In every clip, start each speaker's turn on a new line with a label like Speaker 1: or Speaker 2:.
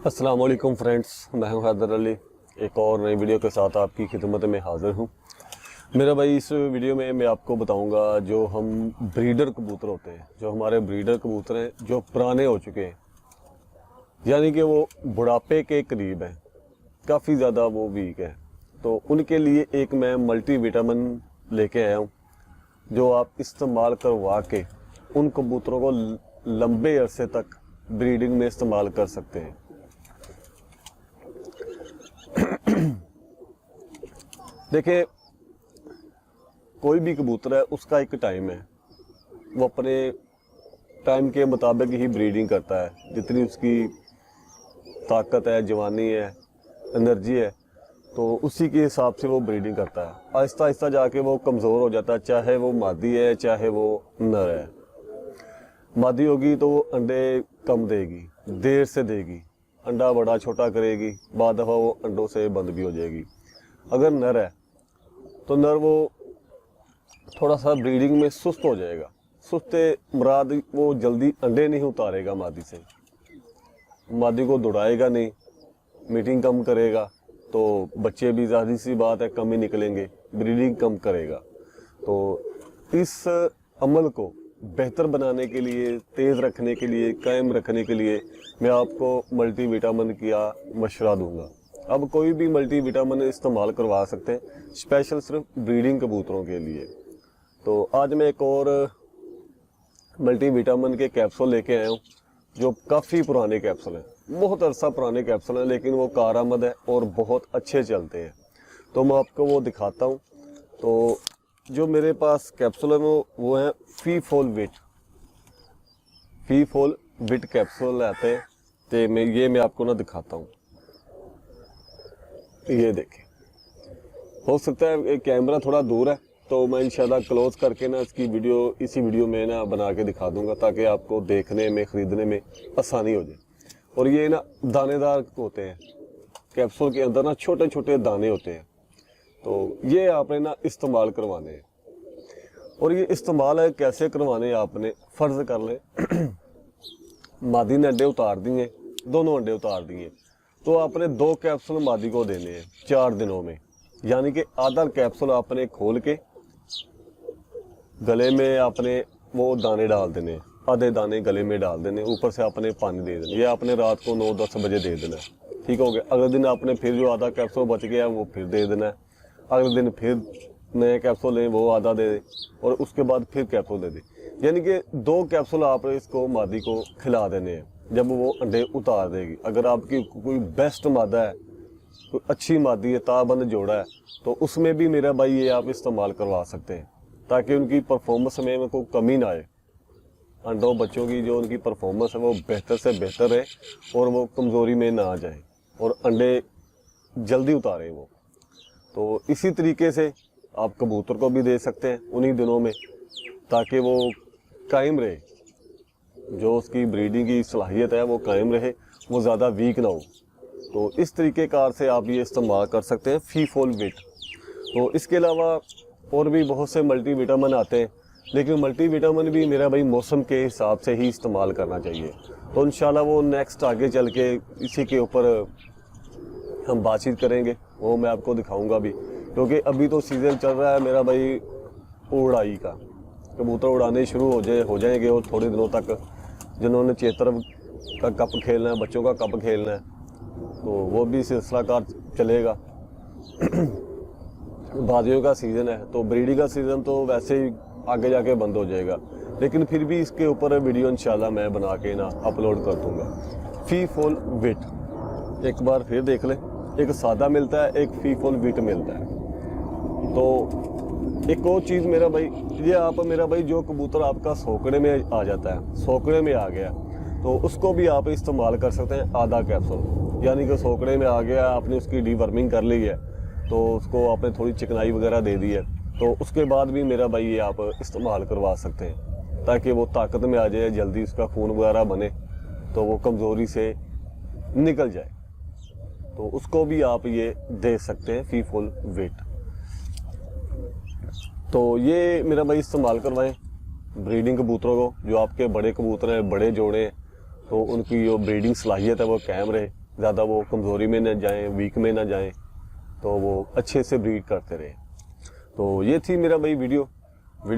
Speaker 1: अस्सलाम वालेकुम फ्रेंड्स, मैं हूं हैदर अली। एक और नई वीडियो के साथ आपकी खिदमत में हाज़िर हूं। मेरा भाई, इस वीडियो में मैं आपको बताऊंगा जो हम ब्रीडर कबूतर होते हैं, जो हमारे ब्रीडर कबूतर हैं जो पुराने हो चुके हैं, यानी कि वो बुढ़ापे के करीब हैं, काफ़ी ज़्यादा वो वीक है, तो उनके लिए एक मैं मल्टी विटामिन लेके आया हूँ जो आप इस्तेमाल करवा के उन कबूतरों को लंबे अरसे तक ब्रीडिंग में इस्तेमाल कर सकते हैं। देखिए, कोई भी कबूतर है उसका एक टाइम है, वो अपने टाइम के मुताबिक ही ब्रीडिंग करता है। जितनी उसकी ताकत है, जवानी है, एनर्जी है, तो उसी के हिसाब से वो ब्रीडिंग करता है। आहिस्ता आहिस्ता जाके वो कमज़ोर हो जाता है, चाहे वो मादी है चाहे वो नर है। मादी होगी तो वो अंडे कम देगी, देर से देगी, अंडा बड़ा छोटा करेगी, बाद दफ़ा वो अंडों से बंद भी हो जाएगी। अगर नर है तो नर वो थोड़ा सा ब्रीडिंग में सुस्त हो जाएगा। सुस्त मुराद वो जल्दी अंडे नहीं उतारेगा मादी से, मादी को दौड़ाएगा नहीं, मीटिंग कम करेगा, तो बच्चे भी ज़ाहिर सी बात है कम ही निकलेंगे, ब्रीडिंग कम करेगा। तो इस अमल को बेहतर बनाने के लिए, तेज़ रखने के लिए, कायम रखने के लिए मैं आपको मल्टी विटामिन का मशवरा दूंगा। अब कोई भी मल्टी विटामिन इस्तेमाल करवा सकते हैं, स्पेशल सिर्फ ब्रीडिंग कबूतरों के लिए। तो आज मैं एक और मल्टी विटामिन के कैप्सूल लेके आया हूँ जो काफ़ी पुराने कैप्सूल हैं, बहुत अरसा पुराने कैप्सूल हैं, लेकिन वो कारआमद है और बहुत अच्छे चलते हैं। तो मैं आपको वो दिखाता हूँ। तो जो मेरे पास कैप्सूल है वो है फी फॉल विट कैप्सूल आते हैं। तो मैं आपको ना दिखाता हूँ। ये देखें, हो सकता है कैमरा थोड़ा दूर है, तो मैं इंशाल्लाह क्लोज करके ना इसकी वीडियो इसी वीडियो में ना बना के दिखा दूंगा, ताकि आपको देखने में, ख़रीदने में आसानी हो जाए। और ये ना दानेदार होते हैं, कैप्सूल के अंदर ना छोटे छोटे दाने होते हैं, तो ये आपने ना इस्तेमाल करवाने हैं। और ये इस्तेमाल है कैसे करवाने हैं, आपने फ़र्ज़ कर लें मादी ने अंडे उतार दिए, दोनों अंडे उतार दिए, तो आपने 2 कैप्सूल मादी को देने हैं 4 दिनों में। यानी कि आधा कैप्सूल आपने खोल के गले में आपने वो दाने डाल देने, आधे दाने गले में डाल देने, ऊपर से आपने पानी दे देना। ये आपने रात को 9-10 बजे दे देना है, ठीक हो गया। अगले दिन आपने फिर जो आधा कैप्सूल बच गया वो फिर दे देना है। अगले दिन फिर नए कैप्सूल लें, वो आधा दे दे, और उसके बाद फिर कैप्सूल दे दे। यानी कि 2 कैप्सूल आप इसको मादी को खिला देने हैं जब वो अंडे उतार देगी। अगर आपकी कोई बेस्ट मादा है, कोई अच्छी मादी है, ताबंद जोड़ा है, तो उसमें भी मेरा भाई ये आप इस्तेमाल करवा सकते हैं, ताकि उनकी परफॉर्मेंस में कोई कमी ना आए। अंडों बच्चों की जो उनकी परफॉर्मेंस है वो बेहतर से बेहतर रहे और वो कमज़ोरी में ना आ जाए और अंडे जल्दी उतारे वो। तो इसी तरीके से आप कबूतर को भी दे सकते हैं उन्हीं दिनों में, ताकि वो कायम रहे, जो उसकी ब्रीडिंग की सलाहियत है वो कायम रहे, वो ज़्यादा वीक ना हो। तो इस तरीके कार से आप ये इस्तेमाल कर सकते हैं फी फॉल विट। तो इसके अलावा और भी बहुत से मल्टी विटामिन आते हैं, लेकिन मल्टी विटामिन भी मेरा भाई मौसम के हिसाब से ही इस्तेमाल करना चाहिए। तो इंशाल्लाह वो नेक्स्ट आगे चल के इसी के ऊपर हम बातचीत करेंगे, वो मैं आपको दिखाऊंगा भी, क्योंकि अभी तो सीज़न चल रहा है मेरा भाई उड़ाई का। कबूतर उड़ाने शुरू हो जाएंगे और थोड़े दिनों तक जिन्होंने चेतर का कप खेलना है, बच्चों का कप खेलना है, तो वो भी सिलसिलाकार चलेगा। बाजियों का सीज़न है, तो ब्रीडिंग का सीज़न तो वैसे ही आगे जाके बंद हो जाएगा, लेकिन फिर भी इसके ऊपर वीडियो इंशाल्लाह मैं बना के ना अपलोड कर दूँगा। फी फॉल विट एक बार फिर देख लें, एक सादा मिलता है, एक फी फॉल विट मिलता है। तो एक और चीज़ मेरा भाई, ये आप मेरा भाई जो कबूतर आपका सोकड़े में आ जाता है, सोकड़े में आ गया, तो उसको भी आप इस्तेमाल कर सकते हैं आधा कैप्सूल। यानी कि सोकड़े में आ गया, आपने उसकी डीवर्मिंग कर ली है, तो उसको आपने थोड़ी चिकनाई वगैरह दे दी है, तो उसके बाद भी मेरा भाई ये आप इस्तेमाल करवा सकते हैं, ताकि वो ताकत में आ जाए, जल्दी उसका खून वगैरह बने, तो वो कमज़ोरी से निकल जाए। तो उसको भी आप ये दे सकते हैं फी फॉल विट। तो ये मेरा भाई इस्तेमाल करवाएं ब्रीडिंग कबूतरों को, जो आपके बड़े कबूतर हैं, बड़े जोड़े हैं, तो उनकी जो ब्रीडिंग सलाहियत है वो कायम रहे, ज़्यादा वो कमज़ोरी में ना जाएं, वीक में ना जाएं, तो वो अच्छे से ब्रीड करते रहे। तो ये थी मेरा भाई वीडियो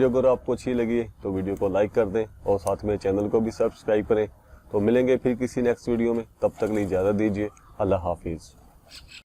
Speaker 1: अगर आपको अच्छी लगी तो वीडियो को लाइक कर दें और साथ में चैनल को भी सब्सक्राइब करें। तो मिलेंगे फिर किसी नेक्स्ट वीडियो में, तब तक लिए इजाज़त दीजिए। अल्लाह हाफिज़।